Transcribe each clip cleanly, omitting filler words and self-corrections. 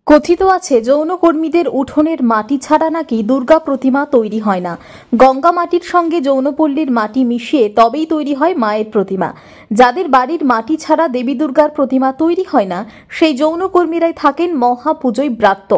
কথিত আছে যৌনকর্মীদের উঠোনের মাটি ছাড়া নাকি দুর্গা প্রতিমা তৈরি হয় না। গঙ্গা মাটির সঙ্গে যৌনপল্লীর মাটি মিশিয়ে তবেই তৈরি হয় মায়ের প্রতিমা। যাদের বাড়ির মাটি ছাড়া দেবী দুর্গার প্রতিমা তৈরি হয় না, সেই যৌনকর্মীরাই থাকেন মহাপুজোয় ব্রাত্য।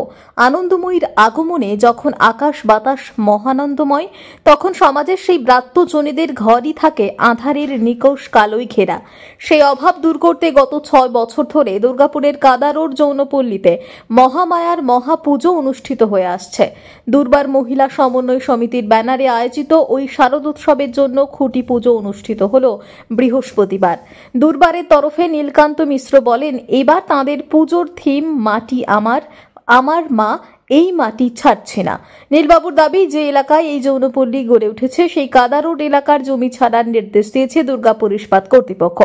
আনন্দময়ীর আগমনে যখন আকাশ বাতাস মহানন্দময়, তখন সমাজের সেই ব্রাত্যজনেদের ঘরই থাকে আঁধারের নিকষ কালোয় ঘেরা। সেই অভাব দূর করতে গত 6 বছর ধরে দুর্গাপুরের কাদারোর যৌনপল্লীতে মহামায়ার মহাপুজো অনুষ্ঠিত হয়ে আসছে। দুর্বার মহিলা সমন্বয় সমিতির ব্যানারে আয়োজিত ওই শারদোৎসবের জন্য খুঁটি পুজো অনুষ্ঠিত হলো বৃহস্পতিবার। দুর্বারের তরফে নীলকান্ত মিশ্র বলেন, এবার তাঁদের পুজোর থিম মাটি আমার, আমার মা, এই মাটি ছাড়ছে না। নীলবাবুর দাবি, যে এলাকায় এই যৌনপল্লী গড়ে উঠেছে সেই কাদারোড এলাকার জমি ছাড়ার নির্দেশ দিয়েছে দুর্গাপুর ইস্পাত কর্তৃপক্ষ।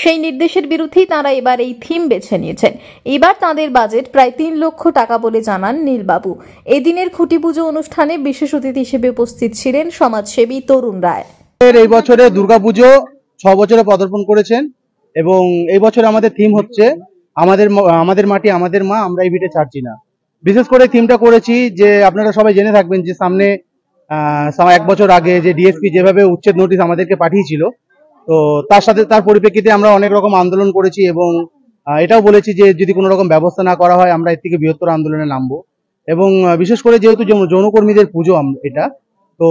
সেই নির্দেশের বিরুদ্ধেই তাঁরা এবার এই থিম বেছে নিয়েছেন। এবার তাঁদের বাজেট প্রায় 3 লক্ষ টাকা বলে জানান নীলবাবু। এদিনের খুঁটি পুজো অনুষ্ঠানে বিশেষ অতিথি হিসেবে উপস্থিত ছিলেন সমাজসেবী তরুণ রায়। এই বছরে দুর্গাপুজো 6 বছরে পদার্পণ করেছেন এবং এই বছর আমাদের থিম হচ্ছে আমাদের মাটি আমাদের মা, আমরা এই ভিটে ছাড়ছি না। বিশেষ করে থিমটা করেছি যে আপনারা সবাই জেনে থাকবেন যে সামনে 1 বছর আগে যে ডিএসপি যেভাবে উচ্ছেদ নোটিশ আমাদেরকে পাঠিয়েছিল, তো তার পরিপ্রেক্ষিতে আমরা অনেক রকম আন্দোলন করেছি এবং এটাও বলেছি যে যদি কোনো রকম ব্যবস্থা না করা হয় আমরা এর থেকে বৃহত্তর আন্দোলনে নামবো। এবং বিশেষ করে যেহেতু যৌনকর্মীদের পুজো এটা, তো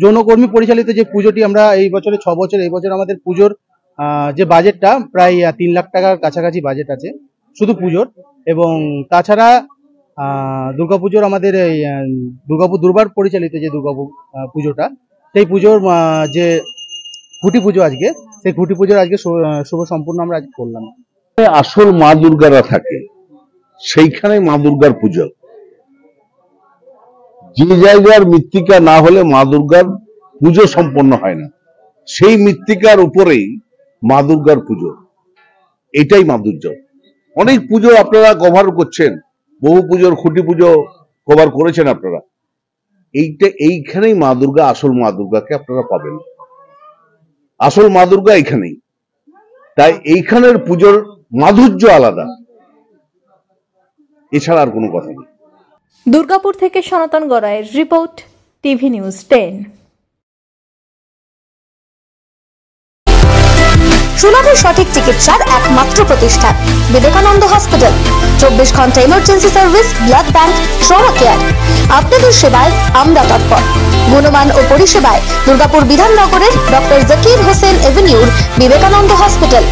যৌনকর্মী পরিচালিত যে পুজোটি আমরা এই বছরে 6 বছর, এই বছর আমাদের পুজোর যে বাজেটটা প্রায় 3 লাখ টাকার কাছাকাছি বাজেট আছে শুধু পুজোর। এবং তাছাড়া দুর্গাপুজোর আমাদের এই দুর্গাপুর দুর্বার পরিচালিত যে পুজোটা, সেই পুজোর যে খুঁটি পুজো আজকে, সেই খুঁটি পুজোর আজকে শুভ সম্পূর্ণ আমরা আজ করলাম। আসল মা দুর্গারা থাকে সেইখানে মা দুর্গার পুজো। যে জায়গার মৃত্তিকা না হলে মা দুর্গার পুজো সম্পন্ন হয় না, সেই মৃত্তিকার উপরেই মা দুর্গার পুজো। এটাই মাধুর্য। অনেক পুজো আপনারা কভার করছেন, বহু পুজোর খুঁটি পুজো কভার করেছেন আপনারা। এইখানেই মা দুর্গা, আসল মা দুর্গাকে আপনারা পাবেন। আসল মা দুর্গা এইখানেই, তাই এইখানের পুজোর মাধুর্য আলাদা, এছাড়া আর কোনো কথা নেই। দুর্গাপুর থেকে সনাতন গড়াইয়ের রিপোর্ট, টিভি নিউজ 10। সুলভ সঠিক চিকিৎসার একমাত্র প্রতিষ্ঠান বিবেকানন্দ হসপিটাল। 24 ঘন্টা emergency service, blood bank, trauma care. আপনাদের সেবায় আমরা তৎপর। গুণমান ও পরিষেবায় দুর্গাপুর বিধাননগরের ডক্টর জাকির হোসেন এভিনিউর বিবেকানন্দ হসপিটাল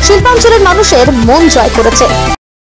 শিল্পাঞ্চলের মানুষের মন জয় করেছে।